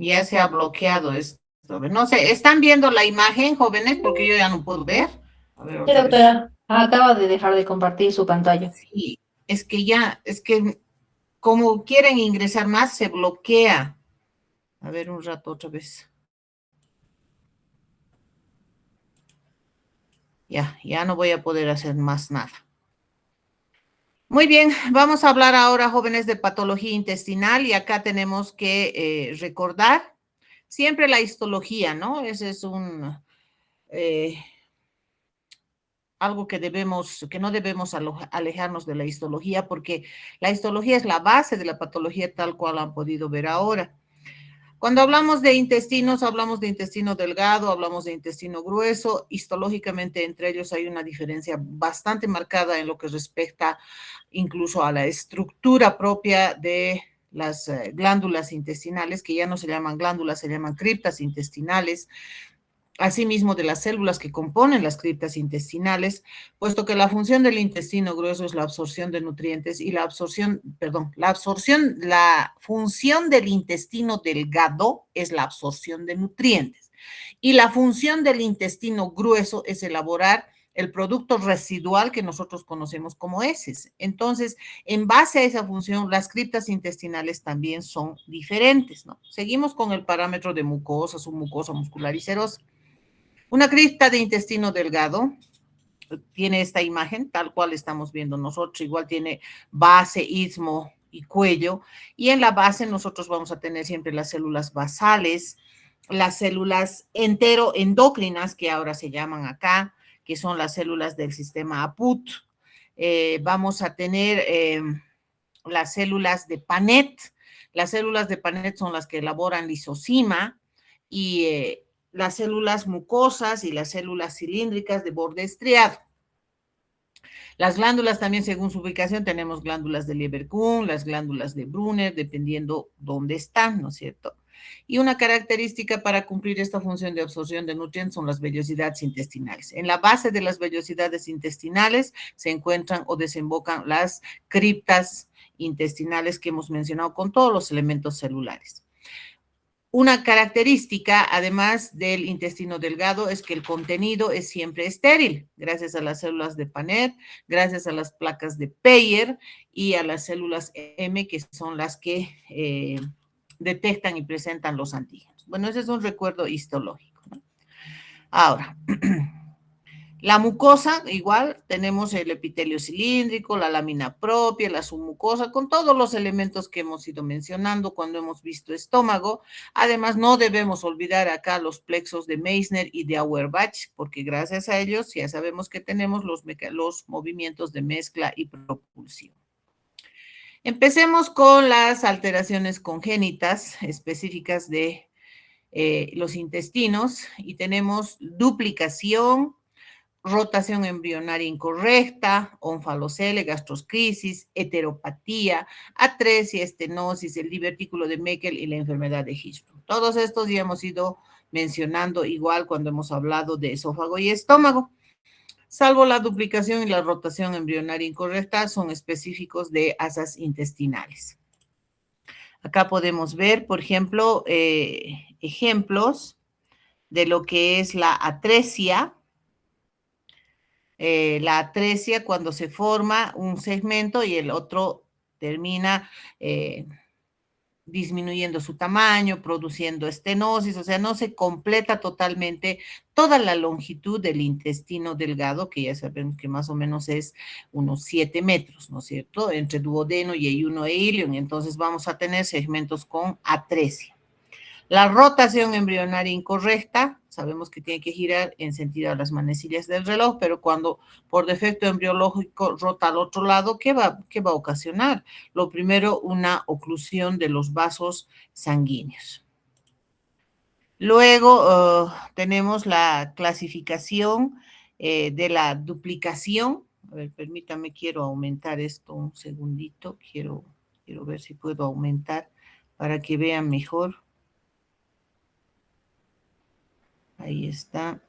Ya se ha bloqueado esto. No sé, ¿están viendo la imagen, jóvenes? Porque yo ya no puedo ver. A ver, Sí, otra vez. doctora, acaba de dejar de compartir su pantalla. Sí, es que como quieren ingresar más, se bloquea. A ver, un rato otra vez. Ya no voy a poder hacer más nada. Muy bien, vamos a hablar ahora, jóvenes, de patología intestinal y acá tenemos que recordar siempre la histología, ¿no? Ese es eh, algo que no debemos alejarnos de la histología porque la histología es la base de la patología tal cual han podido ver ahora. Cuando hablamos de intestinos, hablamos de intestino delgado, hablamos de intestino grueso. Histológicamente, entre ellos hay una diferencia bastante marcada en lo que respecta incluso a la estructura propia de las glándulas intestinales, que ya no se llaman glándulas, se llaman criptas intestinales, asimismo de las células que componen las criptas intestinales, puesto que la función del intestino grueso es la absorción de nutrientes y la función del intestino delgado es la absorción de nutrientes. Y la función del intestino grueso es elaborar el producto residual que nosotros conocemos como heces. Entonces, en base a esa función, las criptas intestinales también son diferentes, ¿no? Seguimos con el parámetro de mucosa, submucosa, muscular y serosa. Una cripta de intestino delgado tiene esta imagen, tal cual estamos viendo nosotros, igual tiene base, istmo y cuello, y en la base nosotros vamos a tener siempre las células basales, las células enteroendocrinas, que ahora se llaman acá, que son las células del sistema APUT. Vamos a tener las células de Panet. Las células de Panet son las que elaboran lisocima y las células mucosas y las células cilíndricas de borde estriado. Las glándulas también, según su ubicación, tenemos glándulas de Lieberkühn, las glándulas de Brunner, dependiendo dónde están, ¿no es cierto? Y una característica para cumplir esta función de absorción de nutrientes son las vellosidades intestinales. En la base de las vellosidades intestinales se encuentran o desembocan las criptas intestinales que hemos mencionado con todos los elementos celulares. Una característica, además del intestino delgado, es que el contenido es siempre estéril, gracias a las células de Panet, gracias a las placas de Peyer y a las células M, que son las que detectan y presentan los antígenos. Bueno, ese es un recuerdo histológico, ¿no? Ahora, la mucosa, igual, tenemos el epitelio cilíndrico, la lámina propia, la submucosa, con todos los elementos que hemos ido mencionando cuando hemos visto estómago. Además, no debemos olvidar acá los plexos de Meissner y de Auerbach, porque gracias a ellos ya sabemos que tenemos los movimientos de mezcla y propulsión. Empecemos con las alteraciones congénitas específicas de los intestinos y tenemos duplicación, rotación embrionaria incorrecta, onfalocele, gastroscrisis, heteropatía, atresia, estenosis, el divertículo de Meckel y la enfermedad de Hirschsprung. Todos estos ya hemos ido mencionando igual cuando hemos hablado de esófago y estómago. Salvo la duplicación y la rotación embrionaria incorrecta, son específicos de asas intestinales. Acá podemos ver, por ejemplo, ejemplos de lo que es la atresia. La atresia cuando se forma un segmento y el otro termina disminuyendo su tamaño, produciendo estenosis, o sea, no se completa totalmente toda la longitud del intestino delgado, que ya sabemos que más o menos es unos 7 metros, ¿no es cierto?, entre duodeno y ayuno e ilion, entonces vamos a tener segmentos con atresia. La rotación embrionaria incorrecta, sabemos que tiene que girar en sentido a las manecillas del reloj, pero cuando por defecto embriológico rota al otro lado, ¿qué va a ocasionar? Lo primero, una oclusión de los vasos sanguíneos. Luego tenemos la clasificación de la duplicación. A ver, permítame, quiero aumentar esto un segundito. Quiero ver si puedo aumentar para que vean mejor. Ahí está.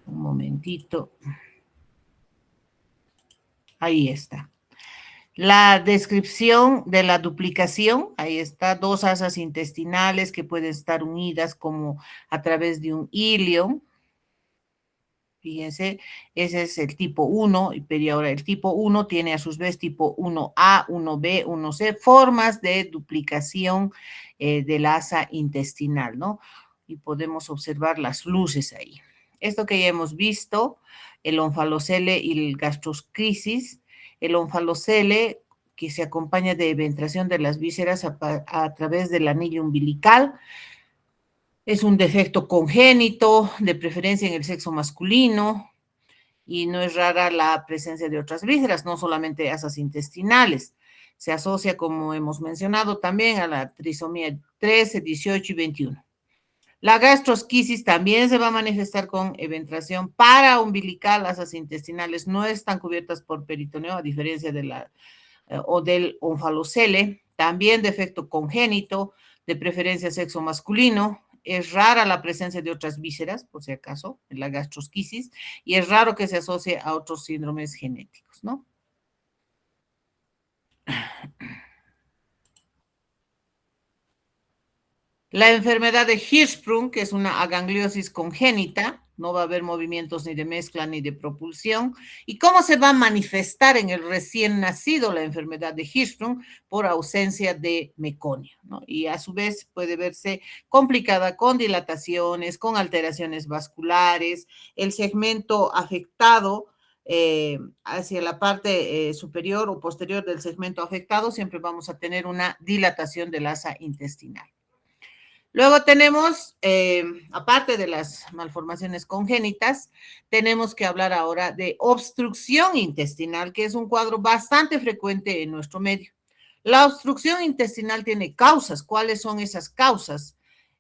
Un momentito. Ahí está. La descripción de la duplicación, ahí está, dos asas intestinales que pueden estar unidas como a través de un hilio. Fíjense, ese es el tipo 1, y ahora el tipo 1 tiene a su vez tipo 1A, 1B, 1C, formas de duplicación del asa intestinal, ¿no? Y podemos observar las luces ahí. Esto que ya hemos visto, el onfalocele y el gastroscrisis, el onfalocele que se acompaña de eventración de las vísceras a través del anillo umbilical, es un defecto congénito, de preferencia en el sexo masculino, y no es rara la presencia de otras vísceras, no solamente asas intestinales. Se asocia, como hemos mencionado, también a la trisomía 13, 18 y 21. La gastrosquisis también se va a manifestar con eventración paraumbilical, asas intestinales no están cubiertas por peritoneo, a diferencia de la o del onfalocele, también defecto congénito, de preferencia sexo masculino. Es rara la presencia de otras vísceras, por si acaso, en la gastrosquisis, y es raro que se asocie a otros síndromes genéticos, ¿no? La enfermedad de Hirschsprung, que es una agangliosis congénita, no va a haber movimientos ni de mezcla ni de propulsión. ¿Y cómo se va a manifestar en el recién nacido la enfermedad de Hirschsprung? Por ausencia de meconio, ¿no? Y a su vez puede verse complicada con dilataciones, con alteraciones vasculares, el segmento afectado hacia la parte superior o posterior del segmento afectado, siempre vamos a tener una dilatación del asa intestinal. Luego tenemos, aparte de las malformaciones congénitas, tenemos que hablar ahora de obstrucción intestinal, que es un cuadro bastante frecuente en nuestro medio. La obstrucción intestinal tiene causas. ¿Cuáles son esas causas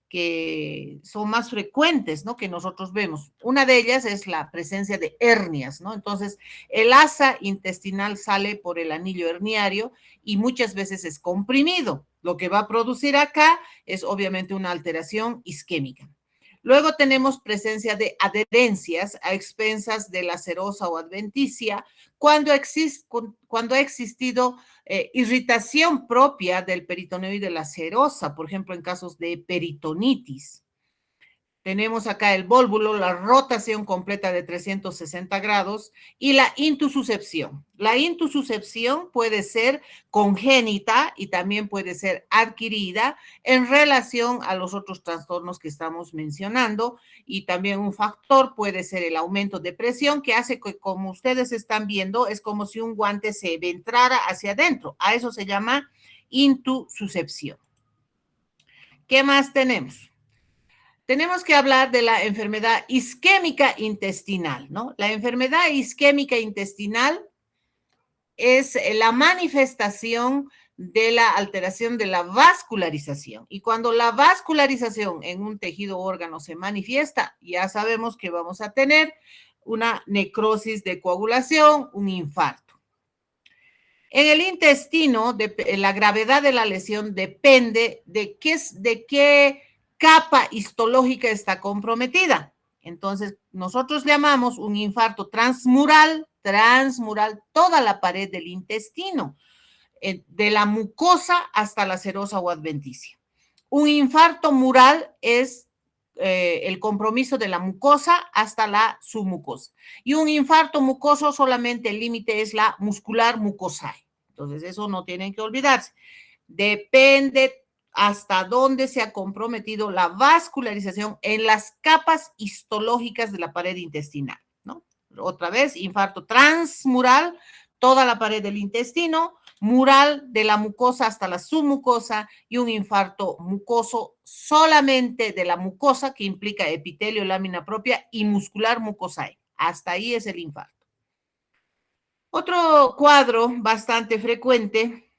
que son más frecuentes, ¿no? Que nosotros vemos? Una de ellas es la presencia de hernias, ¿no? Entonces, el asa intestinal sale por el anillo herniario y muchas veces es comprimido. Lo que va a producir acá es obviamente una alteración isquémica. Luego tenemos presencia de adherencias a expensas de la serosa o adventicia cuando ha existido irritación propia del peritoneo y de la serosa, por ejemplo, en casos de peritonitis. Tenemos acá el vólvulo, la rotación completa de 360 grados y la intususcepción. La intususcepción puede ser congénita y también puede ser adquirida en relación a los otros trastornos que estamos mencionando, y también un factor puede ser el aumento de presión que hace que, como ustedes están viendo, es como si un guante se ventrara hacia adentro. A eso se llama intususcepción. ¿Qué más tenemos? Tenemos que hablar de la enfermedad isquémica intestinal, ¿no? La enfermedad isquémica intestinal es la manifestación de la alteración de la vascularización. Y cuando la vascularización en un tejido o órgano se manifiesta, ya sabemos que vamos a tener una necrosis de coagulación, un infarto. En el intestino, la gravedad de la lesión depende de qué capa histológica está comprometida. Entonces, nosotros llamamos un infarto transmural, toda la pared del intestino, de la mucosa hasta la serosa o adventicia. Un infarto mural es el compromiso de la mucosa hasta la submucosa. Y un infarto mucoso solamente el límite es la muscular mucosae. Entonces, eso no tienen que olvidarse. Depende hasta dónde se ha comprometido la vascularización en las capas histológicas de la pared intestinal, ¿no? Otra vez, infarto transmural, toda la pared del intestino, mural de la mucosa hasta la submucosa, y un infarto mucoso solamente de la mucosa, que implica epitelio, lámina propia y muscular mucosae. Hasta ahí es el infarto. Otro cuadro bastante frecuente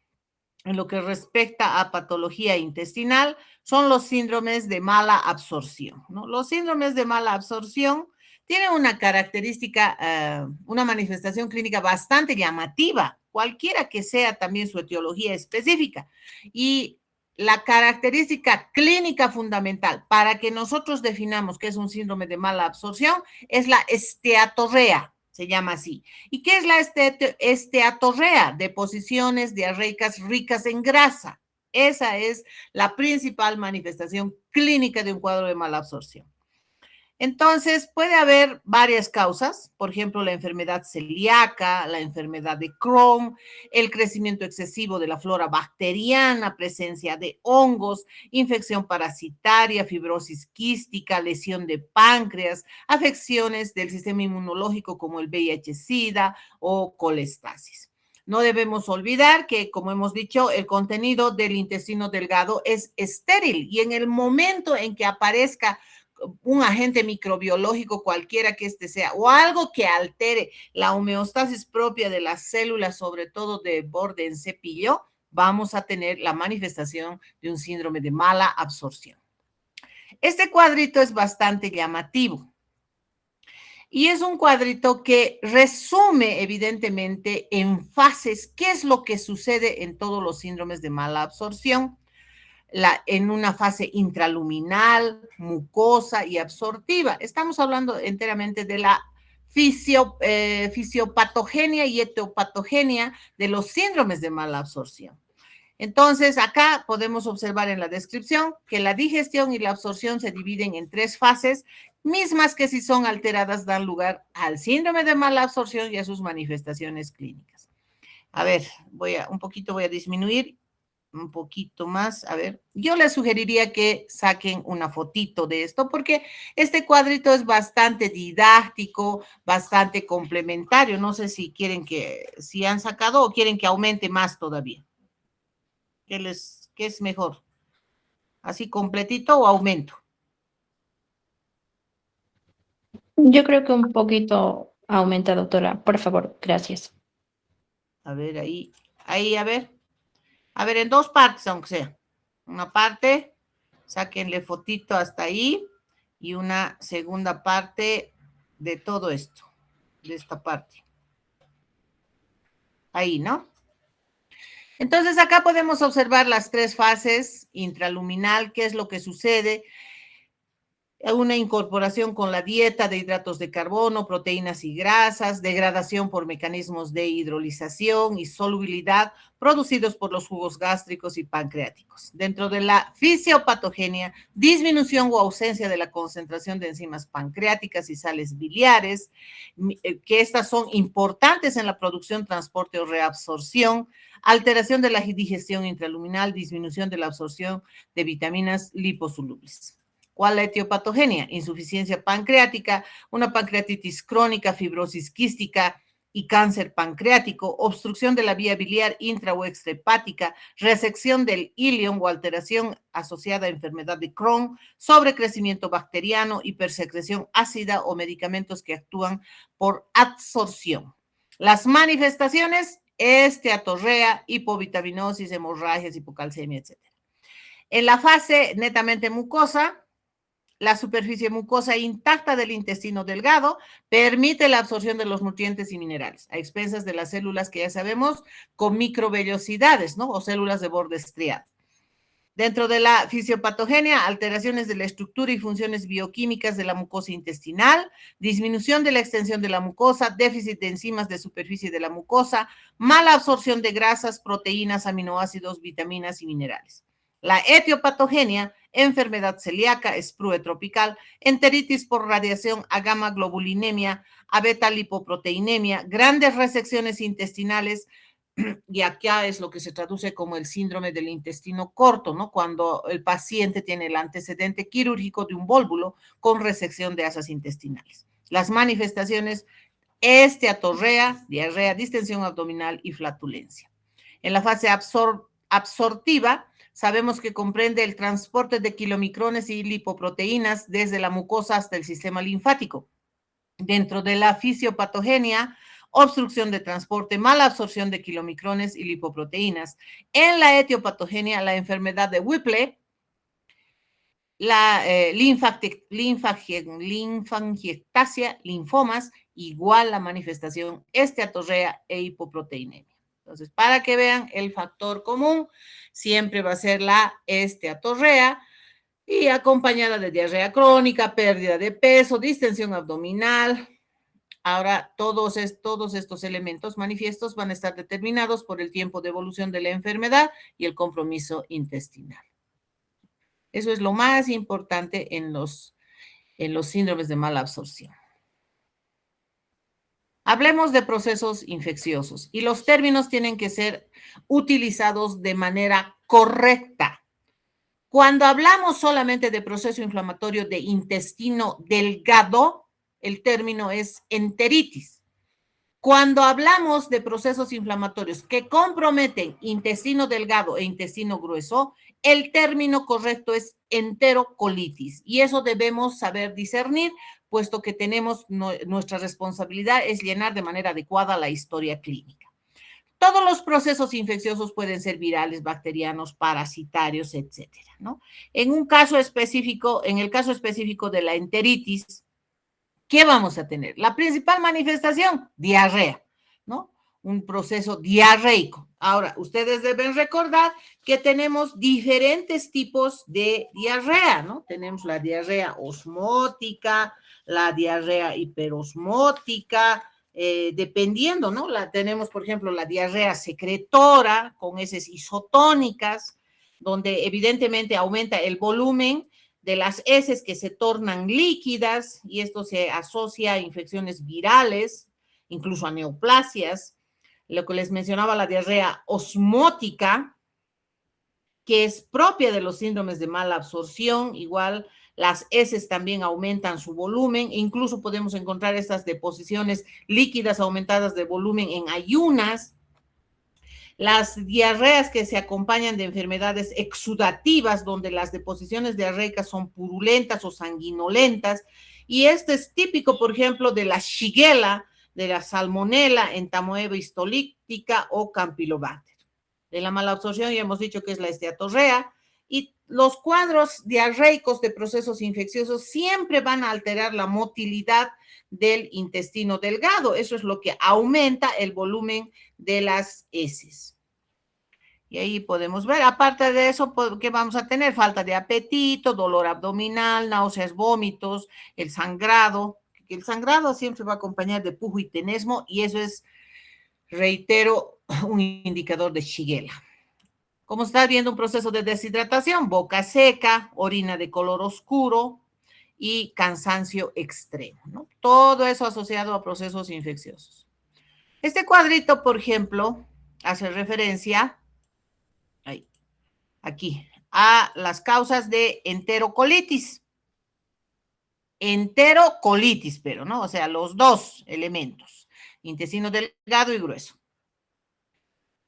en lo que respecta a patología intestinal son los síndromes de mala absorción, ¿no? Los síndromes de mala absorción tienen una característica, una manifestación clínica bastante llamativa, cualquiera que sea también su etiología específica. Y la característica clínica fundamental para que nosotros definamos qué es un síndrome de mala absorción es la esteatorrea. Se llama así. ¿Y qué es la esteatorrea? Deposiciones diarreicas ricas en grasa. Esa es la principal manifestación clínica de un cuadro de malabsorción. Entonces, puede haber varias causas, por ejemplo, la enfermedad celíaca, la enfermedad de Crohn, el crecimiento excesivo de la flora bacteriana, presencia de hongos, infección parasitaria, fibrosis quística, lesión de páncreas, afecciones del sistema inmunológico como el VIH-Sida o colestasis. No debemos olvidar que, como hemos dicho, el contenido del intestino delgado es estéril y en el momento en que aparezca un agente microbiológico cualquiera que este sea, o algo que altere la homeostasis propia de las células, sobre todo de borde en cepillo, vamos a tener la manifestación de un síndrome de mala absorción. Este cuadrito es bastante llamativo. Y es un cuadrito que resume evidentemente en fases qué es lo que sucede en todos los síndromes de mala absorción. En una fase intraluminal, mucosa y absortiva. Estamos hablando enteramente de la fisiopatogenia y etiopatogenia de los síndromes de mala absorción. Entonces, acá podemos observar en la descripción que la digestión y la absorción se dividen en 3 fases, mismas que si son alteradas dan lugar al síndrome de mala absorción y a sus manifestaciones clínicas. A ver, voy a disminuir un poquito más. A ver, yo les sugeriría que saquen una fotito de esto porque este cuadrito es bastante didáctico, bastante complementario. No sé si quieren si han sacado o quieren que aumente más todavía. ¿Qué es mejor? ¿Así completito o aumento? Yo creo que un poquito aumenta, doctora. Por favor, gracias. A ver, a ver. A ver, en 2 partes, aunque sea. Una parte, sáquenle fotito hasta ahí y una segunda parte de todo esto, de esta parte. Ahí, ¿no? Entonces, acá podemos observar las 3 fases intraluminal, qué es lo que sucede, una incorporación con la dieta de hidratos de carbono, proteínas y grasas, degradación por mecanismos de hidrolización y solubilidad producidos por los jugos gástricos y pancreáticos. Dentro de la fisiopatogenia, disminución o ausencia de la concentración de enzimas pancreáticas y sales biliares, que estas son importantes en la producción, transporte o reabsorción, alteración de la digestión intraluminal, disminución de la absorción de vitaminas liposolubles. ¿Cuál es la etiopatogenia? Insuficiencia pancreática, una pancreatitis crónica, fibrosis quística y cáncer pancreático, obstrucción de la vía biliar intra o extrahepática, resección del ilion o alteración asociada a enfermedad de Crohn, sobrecrecimiento bacteriano, hipersecreción ácida o medicamentos que actúan por absorción. Las manifestaciones, esteatorrea, hipovitaminosis, hemorragias, hipocalcemia, etc. En la fase netamente mucosa, la superficie mucosa intacta del intestino delgado permite la absorción de los nutrientes y minerales, a expensas de las células que ya sabemos con microvellosidades, ¿no? O células de borde estriado. Dentro de la fisiopatogenia, alteraciones de la estructura y funciones bioquímicas de la mucosa intestinal, disminución de la extensión de la mucosa, déficit de enzimas de superficie de la mucosa, mala absorción de grasas, proteínas, aminoácidos, vitaminas y minerales. La etiopatogenia, enfermedad celíaca, sprue tropical, enteritis por radiación a gamma globulinemia, a beta lipoproteinemia, grandes resecciones intestinales, y acá es lo que se traduce como el síndrome del intestino corto, ¿no? Cuando el paciente tiene el antecedente quirúrgico de un vólvulo con resección de asas intestinales. Las manifestaciones, esteatorrea, diarrea, distensión abdominal y flatulencia. En la fase absortiva, sabemos que comprende el transporte de kilomicrones y lipoproteínas desde la mucosa hasta el sistema linfático. Dentro de la fisiopatogenia, obstrucción de transporte, mala absorción de kilomicrones y lipoproteínas. En la etiopatogenia, la enfermedad de Whipple, la linfangiectasia, linfomas, igual la manifestación esteatorrea e hipoproteinemia. Entonces, para que vean, el factor común siempre va a ser la esteatorrea y acompañada de diarrea crónica, pérdida de peso, distensión abdominal, Ahora, todos estos elementos manifiestos van a estar determinados por el tiempo de evolución de la enfermedad y el compromiso intestinal. Eso es lo más importante en los síndromes de mala absorción. Hablemos de procesos infecciosos y los términos tienen que ser utilizados de manera correcta. Cuando hablamos solamente de proceso inflamatorio de intestino delgado, el término es enteritis. Cuando hablamos de procesos inflamatorios que comprometen intestino delgado e intestino grueso, el término correcto es enterocolitis y eso debemos saber discernir, puesto que nuestra responsabilidad es llenar de manera adecuada la historia clínica. Todos los procesos infecciosos pueden ser virales, bacterianos, parasitarios, etcétera, ¿no? En el caso específico de la enteritis, ¿qué vamos a tener? La principal manifestación, diarrea, ¿no? Un proceso diarreico. Ahora, ustedes deben recordar que tenemos diferentes tipos de diarrea, ¿no? Tenemos la diarrea osmótica, la diarrea hiperosmótica, dependiendo, ¿no? Tenemos, por ejemplo, la diarrea secretora con heces isotónicas, donde evidentemente aumenta el volumen de las heces que se tornan líquidas y esto se asocia a infecciones virales, incluso a neoplasias. Lo que les mencionaba, la diarrea osmótica, que es propia de los síndromes de mala absorción, igual las heces también aumentan su volumen, incluso podemos encontrar estas deposiciones líquidas aumentadas de volumen en ayunas. Las diarreas que se acompañan de enfermedades exudativas, donde las deposiciones diarreicas son purulentas o sanguinolentas, y este es típico, por ejemplo, de la Shigella, de la Salmonella, Entamoeba histolítica o Campylobacter. De la malabsorción ya hemos dicho que es la esteatorrea, y los cuadros diarreicos de procesos infecciosos siempre van a alterar la motilidad del intestino delgado. Eso es lo que aumenta el volumen de las heces. Y ahí podemos ver, aparte de eso, ¿qué vamos a tener? Falta de apetito, dolor abdominal, náuseas, vómitos, el sangrado. El sangrado siempre va a acompañar de pujo y tenesmo y eso es, reitero, un indicador de Shigella. Como está viendo un proceso de deshidratación, boca seca, orina de color oscuro y cansancio extremo, ¿no? Todo eso asociado a procesos infecciosos. Este cuadrito, por ejemplo, hace referencia aquí a las causas de enterocolitis. Enterocolitis, pero, ¿no? O sea, los dos elementos, intestino delgado y grueso.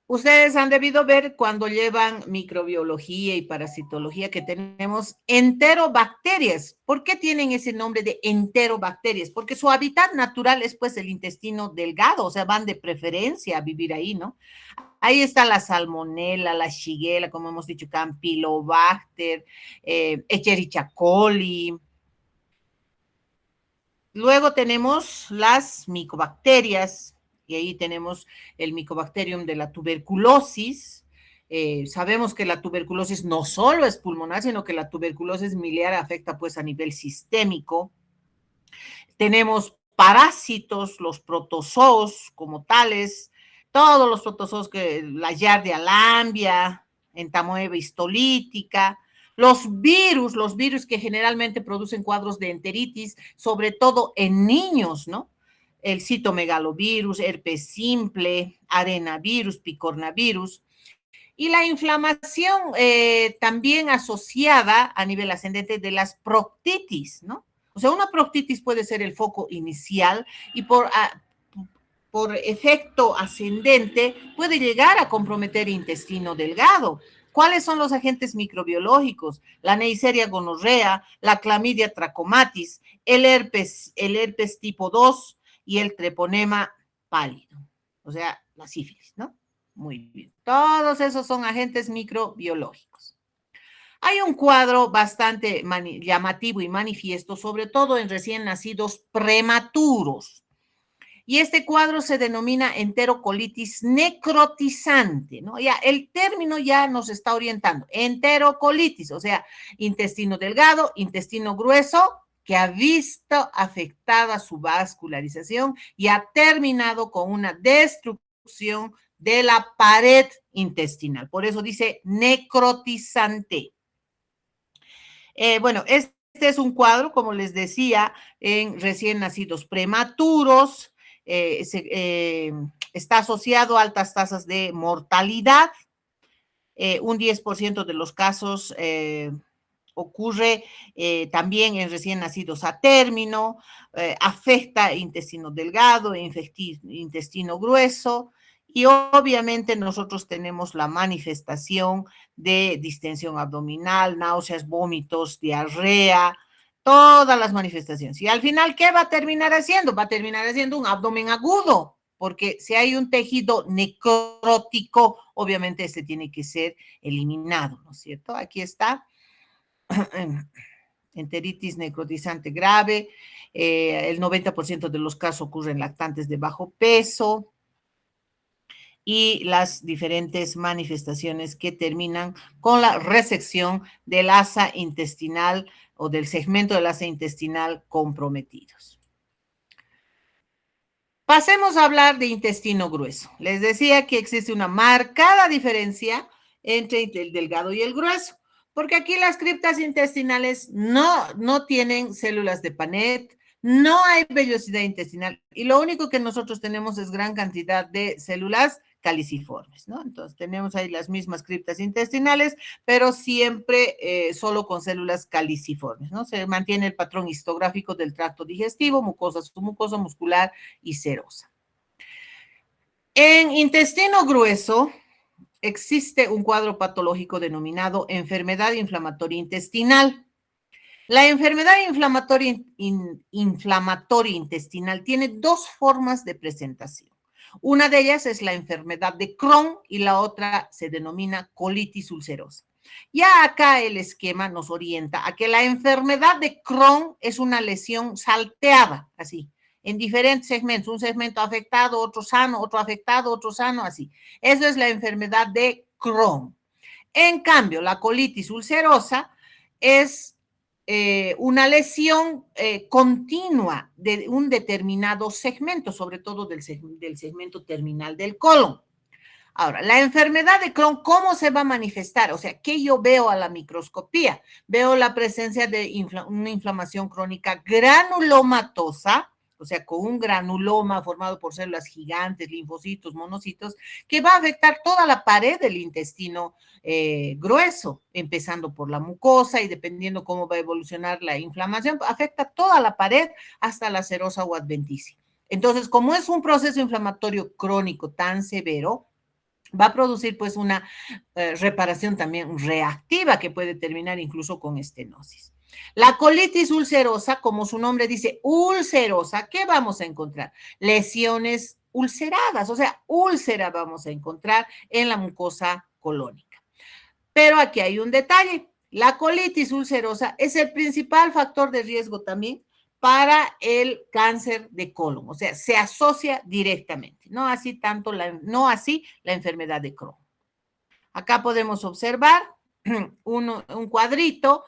Ustedes han debido ver cuando llevan microbiología y parasitología que tenemos enterobacterias. ¿Por qué tienen ese nombre de enterobacterias? Porque su hábitat natural es pues el intestino delgado, o sea, van de preferencia a vivir ahí, ¿no? Ahí está la salmonella, la shigella, como hemos dicho, campylobacter, Escherichia coli. Luego tenemos las micobacterias, y ahí tenemos el Mycobacterium de la tuberculosis. Sabemos que la tuberculosis no solo es pulmonar, sino que la tuberculosis miliar afecta pues a nivel sistémico. Tenemos parásitos, los protozoos como tales, todos los protozoos, la Giardia lambia, Entamoeba histolítica, los virus que generalmente producen cuadros de enteritis, sobre todo en niños, ¿no? El citomegalovirus, herpes simple, arenavirus, picornavirus. Y la inflamación también asociada a nivel ascendente de las proctitis, ¿no? O sea, una proctitis puede ser el foco inicial y por efecto ascendente puede llegar a comprometer intestino delgado. ¿Cuáles son los agentes microbiológicos? La Neisseria gonorrea, la Clamidia trachomatis, el herpes tipo 2 y el treponema pálido, o sea, la sífilis, ¿no? Muy bien. Todos esos son agentes microbiológicos. Hay un cuadro bastante llamativo y manifiesto, sobre todo en recién nacidos prematuros. Y este cuadro se denomina enterocolitis necrotizante, ¿no? Ya el término ya nos está orientando. Enterocolitis, o sea, intestino delgado, intestino grueso que ha visto afectada su vascularización y ha terminado con una destrucción de la pared intestinal. Por eso dice necrotizante. Bueno, este es un cuadro, como les decía, en recién nacidos prematuros. Está asociado a altas tasas de mortalidad. Un 10% de los casos ocurre también en recién nacidos a término, afecta intestino delgado, intestino grueso, y obviamente nosotros tenemos la manifestación de distensión abdominal, náuseas, vómitos, diarrea, todas las manifestaciones. Y al final, ¿qué va a terminar haciendo? Va a terminar haciendo un abdomen agudo, porque si hay un tejido necrótico, obviamente este tiene que ser eliminado, ¿no es cierto? Aquí está. Enteritis necrotizante grave, el 90% de los casos ocurren en lactantes de bajo peso, y las diferentes manifestaciones que terminan con la resección del asa intestinal o del segmento del asa intestinal comprometidos. Pasemos a hablar de intestino grueso. Les decía que existe una marcada diferencia entre el delgado y el grueso, porque aquí las criptas intestinales no tienen células de Panet, no hay vellosidad intestinal, y lo único que nosotros tenemos es gran cantidad de células caliciformes, ¿no? Entonces tenemos ahí las mismas criptas intestinales, pero siempre solo con células caliciformes, ¿no? Se mantiene el patrón histográfico del tracto digestivo, mucosa, submucosa, muscular y serosa. En intestino grueso existe un cuadro patológico denominado enfermedad inflamatoria intestinal. La enfermedad inflamatoria intestinal tiene dos formas de presentación. Una de ellas es la enfermedad de Crohn y la otra se denomina colitis ulcerosa. Ya acá el esquema nos orienta a que la enfermedad de Crohn es una lesión salteada, así, en diferentes segmentos, un segmento afectado, otro sano, otro afectado, otro sano, así. Eso es la enfermedad de Crohn. En cambio, la colitis ulcerosa es una lesión continua de un determinado segmento, sobre todo del segmento terminal del colon. Ahora, la enfermedad de Crohn, ¿cómo se va a manifestar? O sea, ¿qué yo veo a la microscopía? Veo la presencia de una inflamación crónica granulomatosa, o sea, con un granuloma formado por células gigantes, linfocitos, monocitos, que va a afectar toda la pared del intestino grueso, empezando por la mucosa y dependiendo cómo va a evolucionar la inflamación, afecta toda la pared hasta la serosa o adventicia. Entonces, como es un proceso inflamatorio crónico tan severo, va a producir pues una reparación también reactiva que puede terminar incluso con estenosis. La colitis ulcerosa, como su nombre dice, ulcerosa, ¿qué vamos a encontrar? Lesiones ulceradas, o sea, úlcera vamos a encontrar en la mucosa colónica. Pero aquí hay un detalle, la colitis ulcerosa es el principal factor de riesgo también para el cáncer de colon, o sea, se asocia directamente, no así la enfermedad de Crohn. Acá podemos observar un cuadrito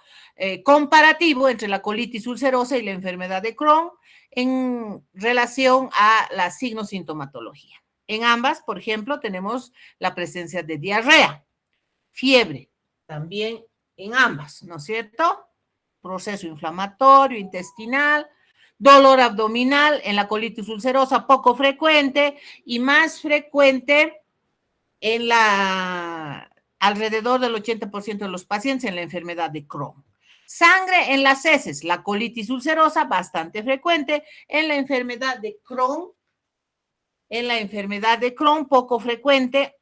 comparativo entre la colitis ulcerosa y la enfermedad de Crohn en relación a la signosintomatología. En ambas, por ejemplo, tenemos la presencia de diarrea, fiebre, también en ambas, ¿no es cierto? Proceso inflamatorio intestinal, dolor abdominal en la colitis ulcerosa poco frecuente y más frecuente en alrededor del 80% de los pacientes en la enfermedad de Crohn. Sangre en las heces, la colitis ulcerosa bastante frecuente, en la enfermedad de Crohn, poco frecuente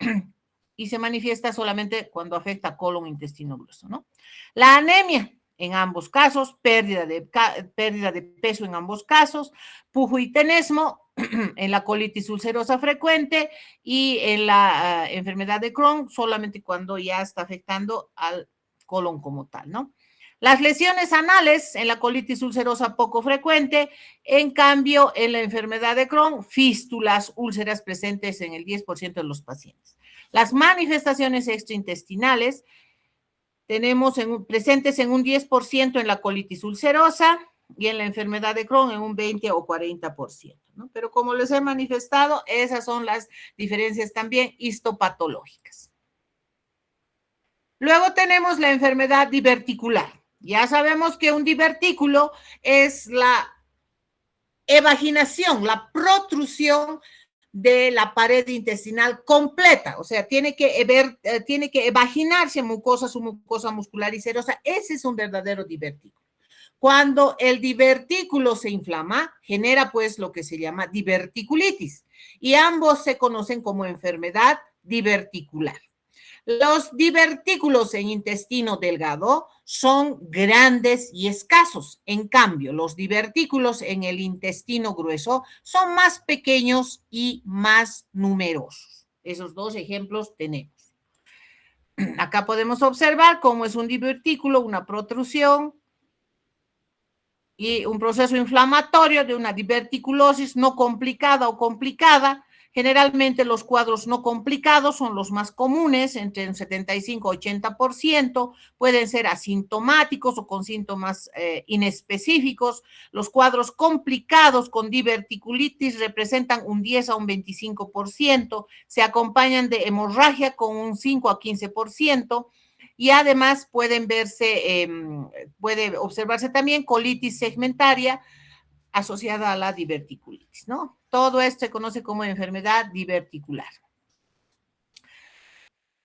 y se manifiesta solamente cuando afecta colon, intestino grueso, ¿no? La anemia, en ambos casos, pérdida de peso en ambos casos, pujo y tenesmo en la colitis ulcerosa frecuente y en la enfermedad de Crohn solamente cuando ya está afectando al colon como tal, ¿no? Las lesiones anales en la colitis ulcerosa poco frecuente, en cambio en la enfermedad de Crohn, fístulas, úlceras presentes en el 10% de los pacientes. Las manifestaciones extraintestinales tenemos presentes en un 10% en la colitis ulcerosa, y en la enfermedad de Crohn en un 20 o 40%, ¿no? Pero como les he manifestado, esas son las diferencias también histopatológicas. Luego tenemos la enfermedad diverticular. Ya sabemos que un divertículo es la evaginación, la protrusión de la pared intestinal completa, o sea, tiene que evaginarse su mucosa muscular y serosa. Ese es un verdadero divertículo. Cuando el divertículo se inflama, genera pues lo que se llama diverticulitis y ambos se conocen como enfermedad diverticular. Los divertículos en intestino delgado son grandes y escasos. En cambio, los divertículos en el intestino grueso son más pequeños y más numerosos. Esos dos ejemplos tenemos. Acá podemos observar cómo es un divertículo, una protrusión y un proceso inflamatorio de una diverticulosis no complicada o complicada. Generalmente los cuadros no complicados son los más comunes, entre el 75 y 80%, pueden ser asintomáticos o con síntomas inespecíficos. Los cuadros complicados con diverticulitis representan un 10 a un 25%, se acompañan de hemorragia con un 5 a 15%, y además puede observarse también colitis segmentaria asociada a la diverticulitis, ¿no? Todo esto se conoce como enfermedad diverticular.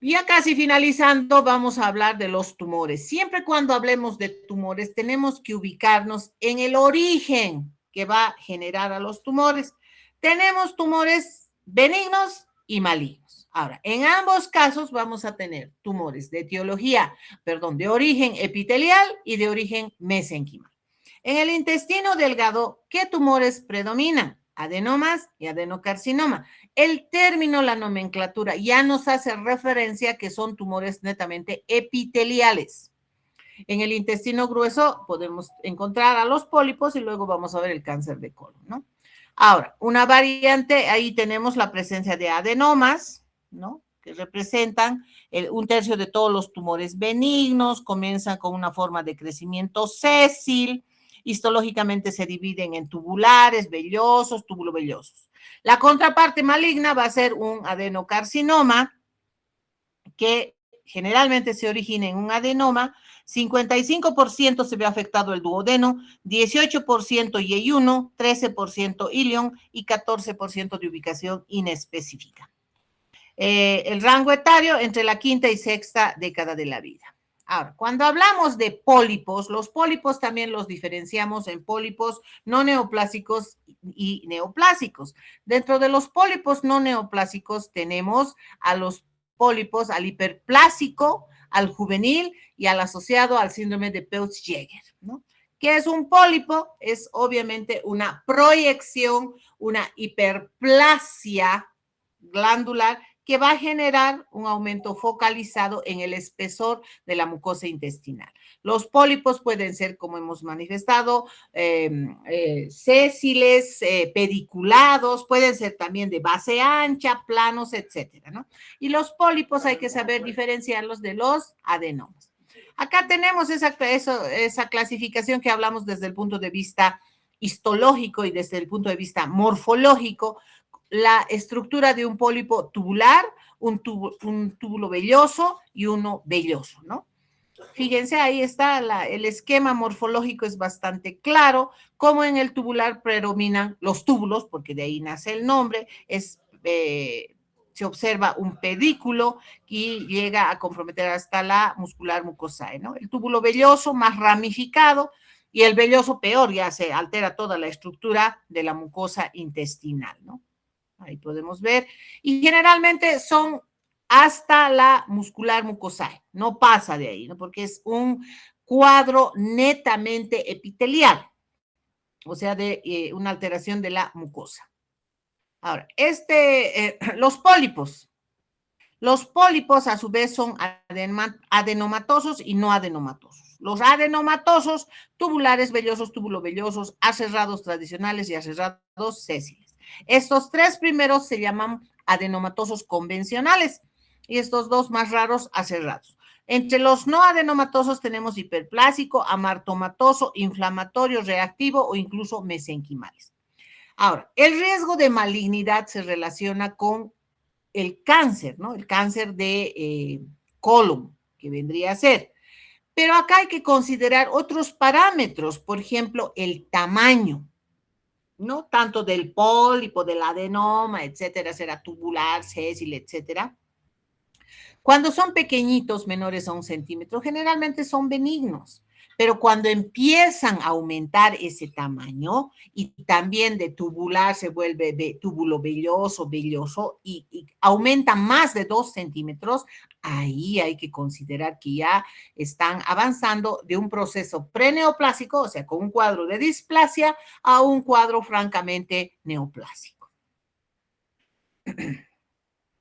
Ya casi finalizando, vamos a hablar de los tumores. Siempre cuando hablemos de tumores, tenemos que ubicarnos en el origen que va a generar a los tumores. Tenemos tumores benignos y malignos. Ahora, en ambos casos vamos a tener tumores de de origen epitelial y de origen mesenquimal. En el intestino delgado, ¿qué tumores predominan? Adenomas y adenocarcinoma. El término, la nomenclatura, ya nos hace referencia que son tumores netamente epiteliales. En el intestino grueso podemos encontrar a los pólipos y luego vamos a ver el cáncer de colon, ¿no? Ahora, una variante, ahí tenemos la presencia de adenomas, ¿no? Que representan un tercio de todos los tumores benignos, comienzan con una forma de crecimiento sésil, histológicamente se dividen en tubulares, vellosos, tubulovellosos. La contraparte maligna va a ser un adenocarcinoma, que generalmente se origina en un adenoma. 55% se ve afectado el duodeno, 18% yeyuno, 13% ilion y 14% de ubicación inespecífica. El rango etario entre la quinta y sexta década de la vida. Ahora, cuando hablamos de pólipos, los pólipos también los diferenciamos en pólipos no neoplásicos y neoplásicos. Dentro de los pólipos no neoplásicos tenemos a los pólipos, al hiperplásico, al juvenil y al asociado al síndrome de Peutz-Jeghers, ¿no? ¿Qué es un pólipo? Es obviamente una proyección, una hiperplasia glandular que va a generar un aumento focalizado en el espesor de la mucosa intestinal. Los pólipos pueden ser, como hemos manifestado, sésiles, pediculados, pueden ser también de base ancha, planos, etcétera, ¿no? Y los pólipos hay que saber diferenciarlos de los adenomas. Acá tenemos esa clasificación que hablamos desde el punto de vista histológico y desde el punto de vista morfológico. La estructura de un pólipo tubular, un túbulo velloso y uno velloso, ¿no? Fíjense, ahí está el esquema morfológico, es bastante claro, como en el tubular predominan los túbulos, porque de ahí nace el nombre, se observa un pedículo y llega a comprometer hasta la muscular mucosae, ¿no? El túbulo velloso más ramificado y el velloso peor, ya se altera toda la estructura de la mucosa intestinal, ¿no? Ahí podemos ver. Y generalmente son hasta la muscular mucosae. No pasa de ahí, ¿no? Porque es un cuadro netamente epitelial. O sea, de una alteración de la mucosa. Ahora, los pólipos. Los pólipos, a su vez, son adenomatosos y no adenomatosos. Los adenomatosos, tubulares vellosos, tubulovellosos, aserrados tradicionales y aserrados sésiles. Estos tres primeros se llaman adenomatosos convencionales y estos dos más raros, aserrados. Entre los no adenomatosos tenemos hiperplásico, amartomatoso, inflamatorio, reactivo o incluso mesenquimales. Ahora, el riesgo de malignidad se relaciona con el cáncer, ¿no? El cáncer de colon, que vendría a ser. Pero acá hay que considerar otros parámetros, por ejemplo, el tamaño, ¿no? Tanto del pólipo, del adenoma, etcétera, será tubular, sésil, etcétera. Cuando son pequeñitos, menores a 1 centímetro, generalmente son benignos, pero cuando empiezan a aumentar ese tamaño y también de tubular se vuelve túbulo velloso y aumenta más de 2 centímetros, ahí hay que considerar que ya están avanzando de un proceso preneoplásico, o sea, con un cuadro de displasia, a un cuadro francamente neoplásico.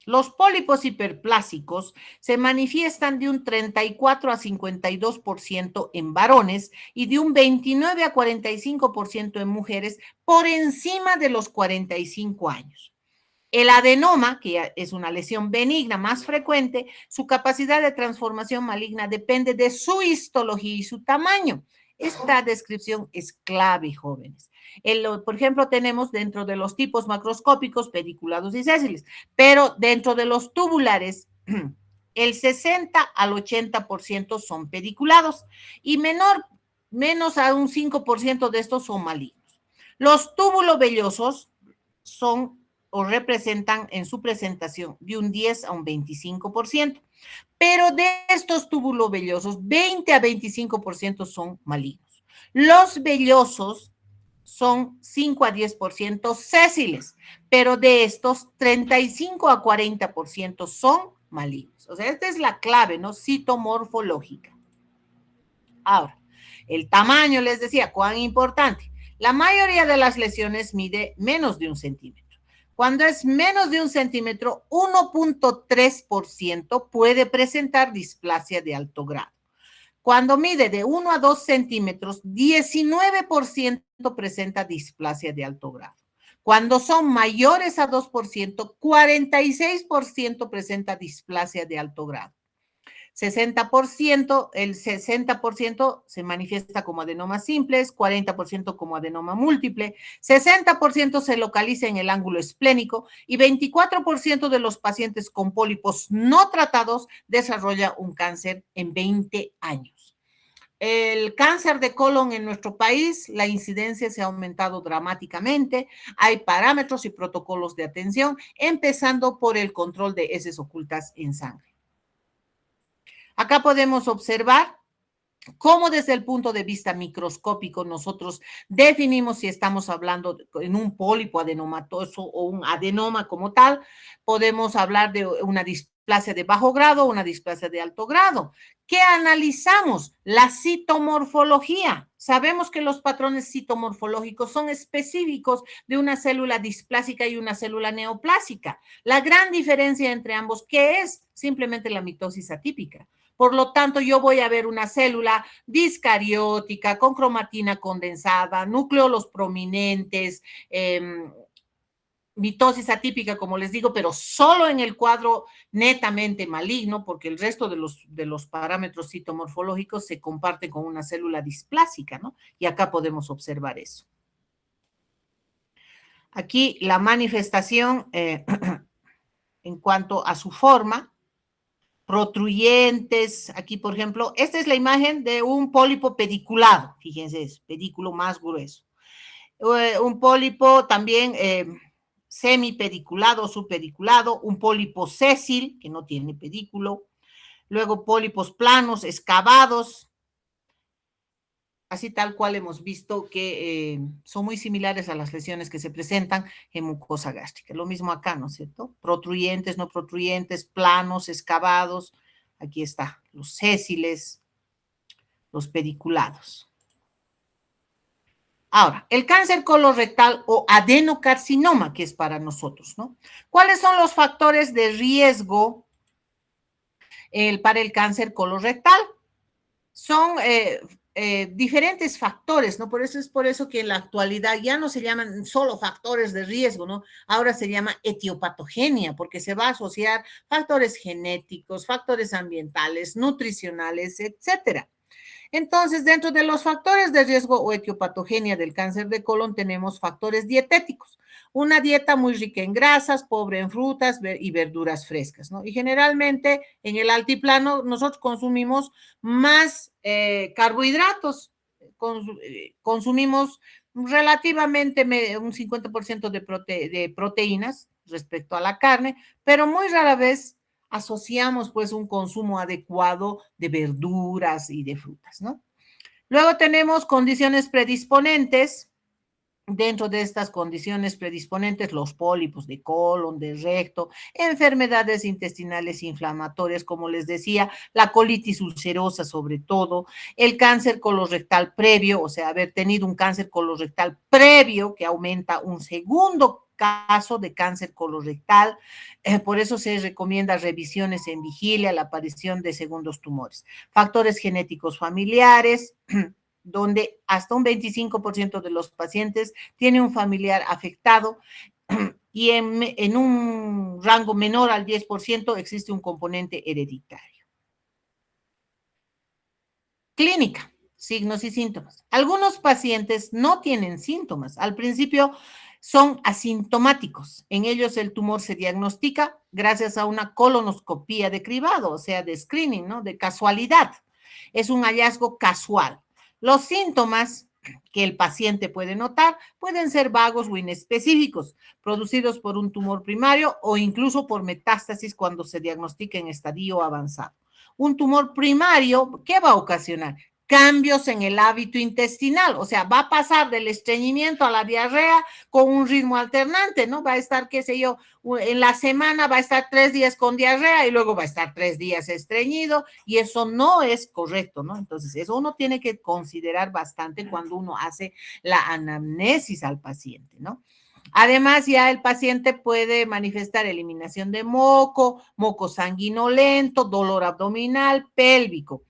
Los pólipos hiperplásicos se manifiestan de un 34 a 52% en varones y de un 29 a 45% en mujeres por encima de los 45 años. El adenoma, que es una lesión benigna más frecuente, su capacidad de transformación maligna depende de su histología y su tamaño. Esta descripción es clave, jóvenes. Por ejemplo, tenemos dentro de los tipos macroscópicos pediculados y sésiles, pero dentro de los tubulares, el 60 al 80% son pediculados y menos a un 5% de estos son malignos. Los túbulovellosos son o representan en su presentación de un 10 a un 25%, pero de estos túbulovellosos, 20 a 25% son malignos. Los vellosos son 5 a 10% sésiles, pero de estos 35 a 40% son malignos. O sea, esta es la clave, ¿no? Citomorfológica. Ahora, el tamaño, les decía, cuán importante. La mayoría de las lesiones mide menos de 1 centímetro. Cuando es menos de 1 centímetro, 1.3% puede presentar displasia de alto grado. Cuando mide de 1 a 2 centímetros, 19% presenta displasia de alto grado. Cuando son mayores a 2%, 46% presenta displasia de alto grado. 60%, el 60% se manifiesta como adenomas simples, 40% como adenoma múltiple, 60% se localiza en el ángulo esplénico y 24% de los pacientes con pólipos no tratados desarrolla un cáncer en 20 años. El cáncer de colon en nuestro país, la incidencia se ha aumentado dramáticamente. Hay parámetros y protocolos de atención, empezando por el control de heces ocultas en sangre. Acá podemos observar cómo desde el punto de vista microscópico nosotros definimos si estamos hablando en un pólipo adenomatoso o un adenoma como tal. Podemos hablar de una displasia de bajo grado o una displasia de alto grado. ¿Qué analizamos? La citomorfología. Sabemos que los patrones citomorfológicos son específicos de una célula displásica y una célula neoplásica. La gran diferencia entre ambos, ¿qué es? Simplemente la mitosis atípica. Por lo tanto, yo voy a ver una célula discariótica con cromatina condensada, núcleos prominentes, mitosis atípica, como les digo, pero solo en el cuadro netamente maligno, porque el resto de los parámetros citomorfológicos se comparten con una célula displásica, ¿no? Y acá podemos observar eso. Aquí la manifestación en cuanto a su forma, protruyentes, aquí por ejemplo, esta es la imagen de un pólipo pediculado, fíjense, es pedículo más grueso. Un pólipo también semipediculado, subpediculado, un pólipo sésil, que no tiene pedículo, luego pólipos planos, excavados, así tal cual hemos visto que son muy similares a las lesiones que se presentan en mucosa gástrica. Lo mismo acá, ¿no es cierto? Protruyentes, no protruyentes, planos, excavados. Aquí está, los sésiles, los pediculados. Ahora, el cáncer colorectal o adenocarcinoma, que es para nosotros, ¿no? ¿Cuáles son los factores de riesgo para el cáncer colorectal? Son diferentes factores, ¿no? Por eso que en la actualidad ya no se llaman solo factores de riesgo, ¿no? Ahora se llama etiopatogenia, porque se va a asociar factores genéticos, factores ambientales, nutricionales, etcétera. Entonces, dentro de los factores de riesgo o etiopatogenia del cáncer de colon tenemos factores dietéticos. Una dieta muy rica en grasas, pobre en frutas y verduras frescas, ¿no? Y generalmente en el altiplano nosotros consumimos más carbohidratos, consumimos relativamente un 50% de proteínas respecto a la carne, pero muy rara vez asociamos pues un consumo adecuado de verduras y de frutas, ¿no? Luego tenemos condiciones predisponentes. Dentro de estas condiciones predisponentes, los pólipos de colon, de recto, enfermedades intestinales inflamatorias, como les decía, la colitis ulcerosa sobre todo, el cáncer colorectal previo, o sea, haber tenido un cáncer colorectal previo que aumenta un segundo caso de cáncer colorectal, por eso se recomienda revisiones en vigilia, la aparición de segundos tumores. Factores genéticos familiares, donde hasta un 25% de los pacientes tiene un familiar afectado y en un rango menor al 10% existe un componente hereditario. Clínica, signos y síntomas. Algunos pacientes no tienen síntomas. Al principio son asintomáticos. En ellos el tumor se diagnostica gracias a una colonoscopía de cribado, o sea, de screening, ¿no? De casualidad. Es un hallazgo casual. Los síntomas que el paciente puede notar pueden ser vagos o inespecíficos, producidos por un tumor primario o incluso por metástasis cuando se diagnostica en estadio avanzado. Un tumor primario, ¿qué va a ocasionar? Cambios en el hábito intestinal, o sea, va a pasar del estreñimiento a la diarrea con un ritmo alternante, ¿no? Va a estar, qué sé yo, en la semana va a estar 3 días con diarrea y luego va a estar 3 días estreñido y eso no es correcto, ¿no? Entonces, eso uno tiene que considerar bastante cuando uno hace la anamnesis al paciente, ¿no? Además, ya el paciente puede manifestar eliminación de moco, moco sanguinolento, dolor abdominal, pélvico.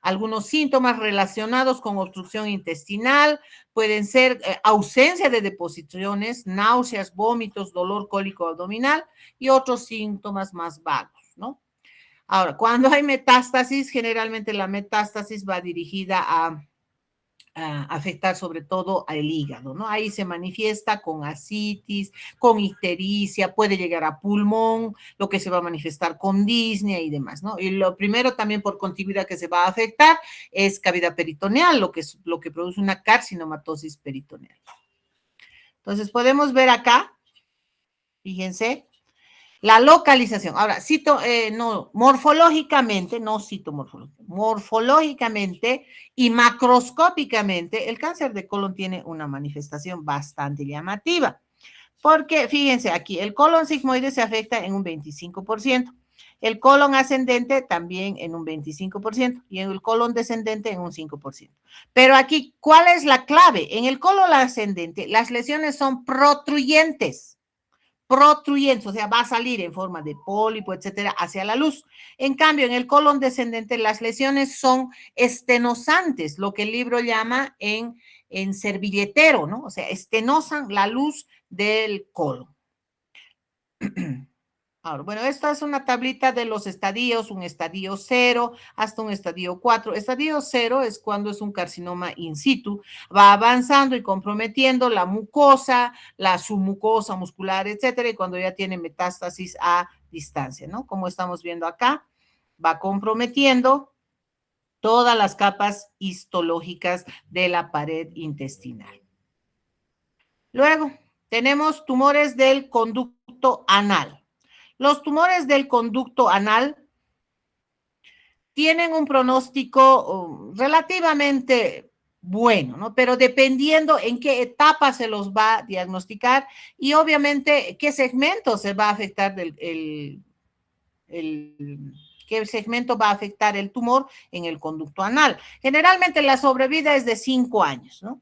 Algunos síntomas relacionados con obstrucción intestinal pueden ser ausencia de deposiciones, náuseas, vómitos, dolor cólico abdominal y otros síntomas más vagos, ¿no? Ahora, cuando hay metástasis, generalmente la metástasis va dirigida a afectar sobre todo al hígado, ¿no? Ahí se manifiesta con ascitis, con ictericia, puede llegar a pulmón, lo que se va a manifestar con disnea y demás, ¿no? Y lo primero también por contigüidad que se va a afectar es cavidad peritoneal, lo que produce una carcinomatosis peritoneal. Entonces, podemos ver acá, fíjense, la localización. Ahora, morfológicamente y macroscópicamente, el cáncer de colon tiene una manifestación bastante llamativa. Porque, fíjense aquí, el colon sigmoide se afecta en un 25%, el colon ascendente también en un 25% y en el colon descendente en un 5%. Pero aquí, ¿cuál es la clave? En el colon ascendente, las lesiones son protruyentes, o sea, va a salir en forma de pólipo, etcétera, hacia la luz. En cambio, en el colon descendente, las lesiones son estenosantes, lo que el libro llama en servilletero, ¿no? O sea, estenosan la luz del colon. Ahora, bueno, esta es una tablita de los estadios, un estadio 0 hasta un estadio 4. Estadio 0 es cuando es un carcinoma in situ, va avanzando y comprometiendo la mucosa, la submucosa muscular, etcétera, y cuando ya tiene metástasis a distancia, ¿no? Como estamos viendo acá, va comprometiendo todas las capas histológicas de la pared intestinal. Luego, tenemos tumores del conducto anal. Los tumores del conducto anal tienen un pronóstico relativamente bueno, ¿no? Pero dependiendo en qué etapa se los va a diagnosticar y obviamente qué segmento se va a afectar qué segmento va a afectar el tumor en el conducto anal. Generalmente la sobrevida es de 5 años, ¿no?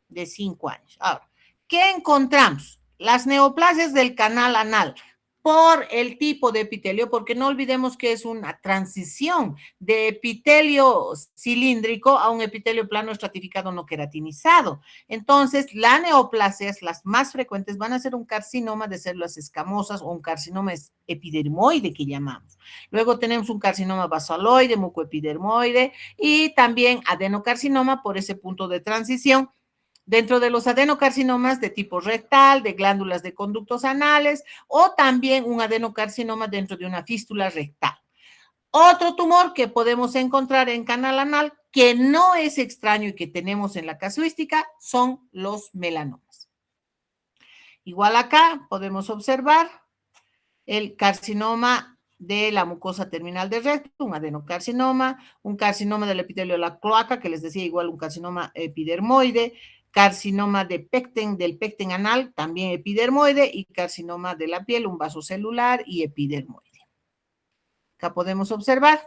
De 5 años. Ahora, ¿qué encontramos? Las neoplasias del canal anal. por el tipo de epitelio, porque no olvidemos que es una transición de epitelio cilíndrico a un epitelio plano estratificado no queratinizado. Entonces, las neoplasias, las más frecuentes, van a ser un carcinoma de células escamosas o un carcinoma epidermoide que llamamos. Luego tenemos un carcinoma basaloide, mucoepidermoide y también adenocarcinoma por ese punto de transición. Dentro de los adenocarcinomas de tipo rectal, de glándulas de conductos anales o también un adenocarcinoma dentro de una fístula rectal. Otro tumor que podemos encontrar en canal anal que no es extraño y que tenemos en la casuística son los melanomas. Igual acá podemos observar el carcinoma de la mucosa terminal del recto, un adenocarcinoma, un carcinoma del epitelio de la cloaca, que les decía igual un carcinoma epidermoide, carcinoma del pecten anal, también epidermoide, y carcinoma de la piel, un vaso celular y epidermoide. Acá podemos observar.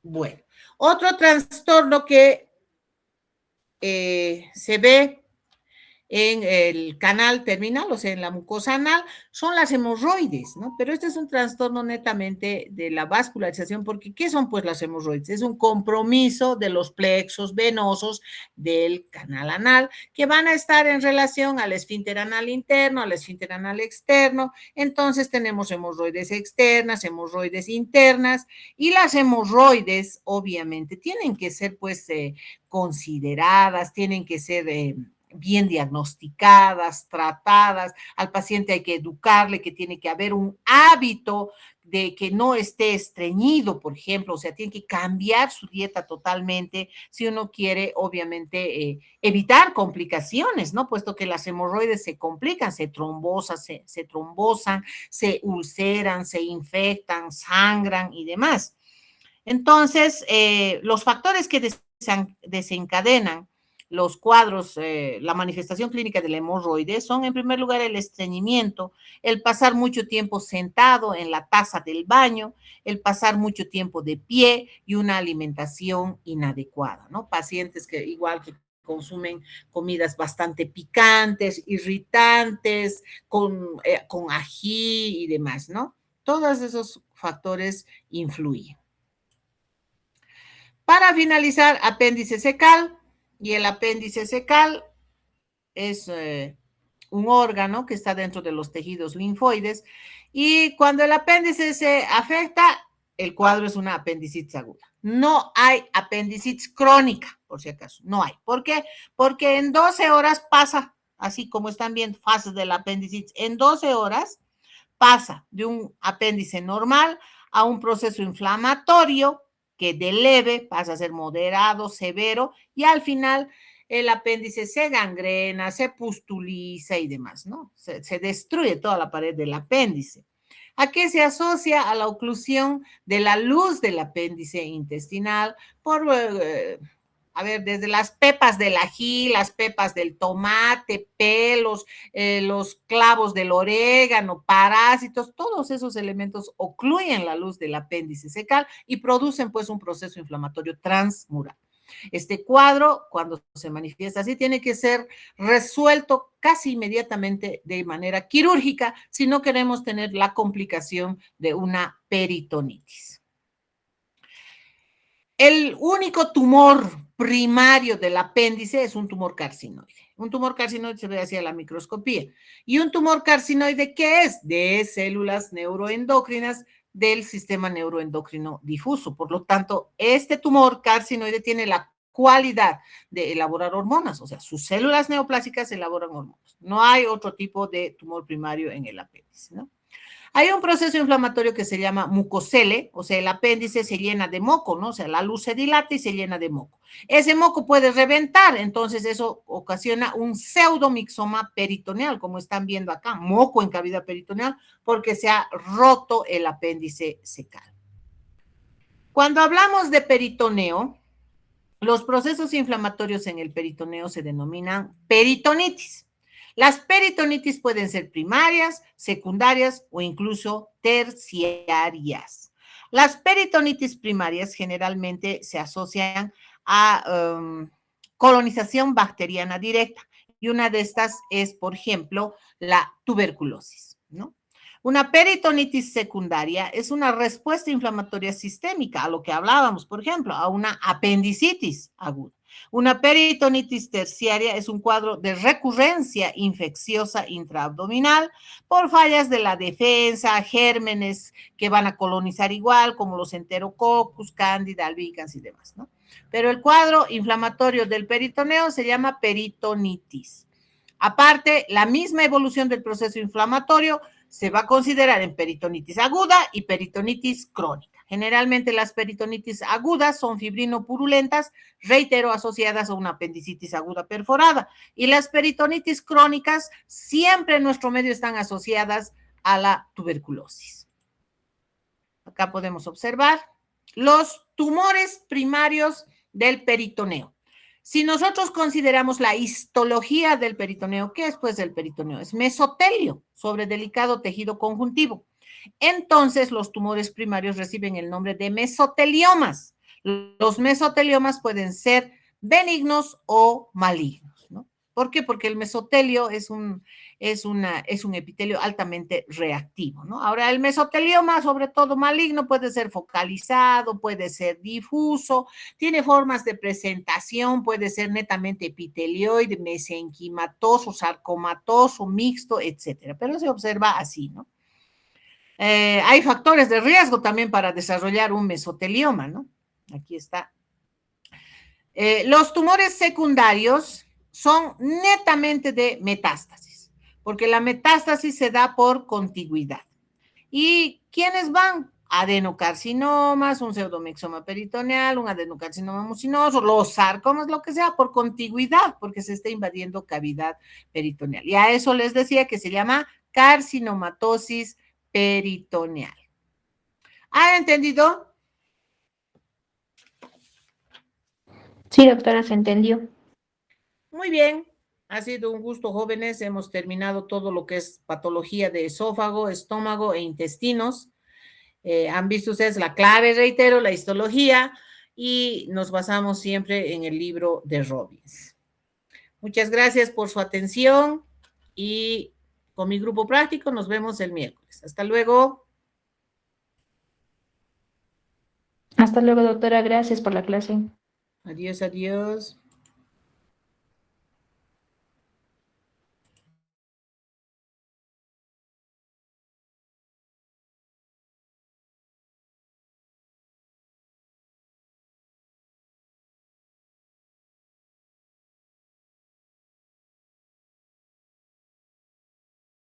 Bueno, otro trastorno que se ve en el canal terminal, o sea, en la mucosa anal, son las hemorroides, ¿no? Pero este es un trastorno netamente de la vascularización, porque ¿qué son pues las hemorroides? Es un compromiso de los plexos venosos del canal anal que van a estar en relación al esfínter anal interno, al esfínter anal externo. Entonces tenemos hemorroides externas, hemorroides internas, y las hemorroides obviamente tienen que ser pues consideradas, tienen que ser bien diagnosticadas, tratadas. Al paciente hay que educarle que tiene que haber un hábito de que no esté estreñido, por ejemplo, o sea, tiene que cambiar su dieta totalmente si uno quiere, obviamente, evitar complicaciones, ¿no? Puesto que las hemorroides se complican, se trombosan, se ulceran, se infectan, sangran y demás. Entonces, los factores que desencadenan los cuadros, la manifestación clínica de la hemorroides son, en primer lugar, el estreñimiento, el pasar mucho tiempo sentado en la taza del baño, el pasar mucho tiempo de pie y una alimentación inadecuada, ¿no? Pacientes que igual que consumen comidas bastante picantes, irritantes, con ají y demás, ¿no? Todos esos factores influyen. Para finalizar, apéndice secal, y el apéndice secal es un órgano que está dentro de los tejidos linfoides, y cuando el apéndice se afecta, el cuadro es una apendicitis aguda. No hay apendicitis crónica, por si acaso, no hay. ¿Por qué? Porque en 12 horas pasa, así como están viendo fases del apendicitis, en 12 horas pasa de un apéndice normal a un proceso inflamatorio que de leve pasa a ser moderado, severo, y al final el apéndice se gangrena, se pustuliza y demás, ¿no? Se destruye toda la pared del apéndice. ¿A qué se asocia? A la oclusión de la luz del apéndice intestinal por a ver, desde las pepas del ají, las pepas del tomate, pelos, los clavos del orégano, parásitos, todos esos elementos ocluyen la luz del apéndice secal y producen pues un proceso inflamatorio transmural. Este cuadro, cuando se manifiesta así, tiene que ser resuelto casi inmediatamente de manera quirúrgica si no queremos tener la complicación de una peritonitis. El único tumor primario del apéndice es un tumor carcinoide. Un tumor carcinoide se ve hacia la microscopía. ¿Y un tumor carcinoide qué es? De células neuroendocrinas del sistema neuroendocrino difuso. Por lo tanto, este tumor carcinoide tiene la cualidad de elaborar hormonas, o sea, sus células neoplásicas elaboran hormonas. No hay otro tipo de tumor primario en el apéndice, ¿no? Hay un proceso inflamatorio que se llama mucocele, o sea, el apéndice se llena de moco, ¿no? O sea, la luz se dilata y se llena de moco. Ese moco puede reventar, entonces eso ocasiona un pseudomixoma peritoneal, como están viendo acá, moco en cavidad peritoneal, porque se ha roto el apéndice secal. Cuando hablamos de peritoneo, los procesos inflamatorios en el peritoneo se denominan peritonitis. Las peritonitis pueden ser primarias, secundarias o incluso terciarias. Las peritonitis primarias generalmente se asocian a colonización bacteriana directa, y una de estas es, por ejemplo, la tuberculosis, ¿no? Una peritonitis secundaria es una respuesta inflamatoria sistémica, a lo que hablábamos, por ejemplo, a una apendicitis aguda. Una peritonitis terciaria es un cuadro de recurrencia infecciosa intraabdominal por fallas de la defensa, gérmenes que van a colonizar igual, como los enterococcus, cándida, albicans y demás, ¿no? Pero el cuadro inflamatorio del peritoneo se llama peritonitis. Aparte, la misma evolución del proceso inflamatorio se va a considerar en peritonitis aguda y peritonitis crónica. Generalmente las peritonitis agudas son fibrinopurulentas, reitero, asociadas a una apendicitis aguda perforada. Y las peritonitis crónicas siempre en nuestro medio están asociadas a la tuberculosis. Acá podemos observar los tumores primarios del peritoneo. Si nosotros consideramos la histología del peritoneo, ¿qué es pues el peritoneo? Es mesotelio sobre delicado tejido conjuntivo. Entonces, los tumores primarios reciben el nombre de mesoteliomas. Los mesoteliomas pueden ser benignos o malignos, ¿no? ¿Por qué? Porque el mesotelio es un epitelio altamente reactivo, ¿no? Ahora, el mesotelioma, sobre todo maligno, puede ser focalizado, puede ser difuso, tiene formas de presentación, puede ser netamente epitelioide, mesenquimatoso, sarcomatoso, mixto, etcétera. Pero se observa así, ¿no? Hay factores de riesgo también para desarrollar un mesotelioma, ¿no? Aquí está. Los tumores secundarios son netamente de metástasis, porque la metástasis se da por contigüidad. ¿Y quiénes van? Adenocarcinomas, un pseudomixoma peritoneal, un adenocarcinoma mucinoso, los sarcomas, lo que sea, por contigüidad, porque se está invadiendo cavidad peritoneal. Y a eso les decía que se llama carcinomatosis peritoneal. ¿Han entendido? Sí, doctora, se entendió. Muy bien. Ha sido un gusto, jóvenes. Hemos terminado todo lo que es patología de esófago, estómago e intestinos. Han visto ustedes la clave, reitero, la histología, y nos basamos siempre en el libro de Robbins. Muchas gracias por su atención y con mi grupo práctico nos vemos el miércoles. Hasta luego. Hasta luego, doctora. Gracias por la clase. Adiós, adiós.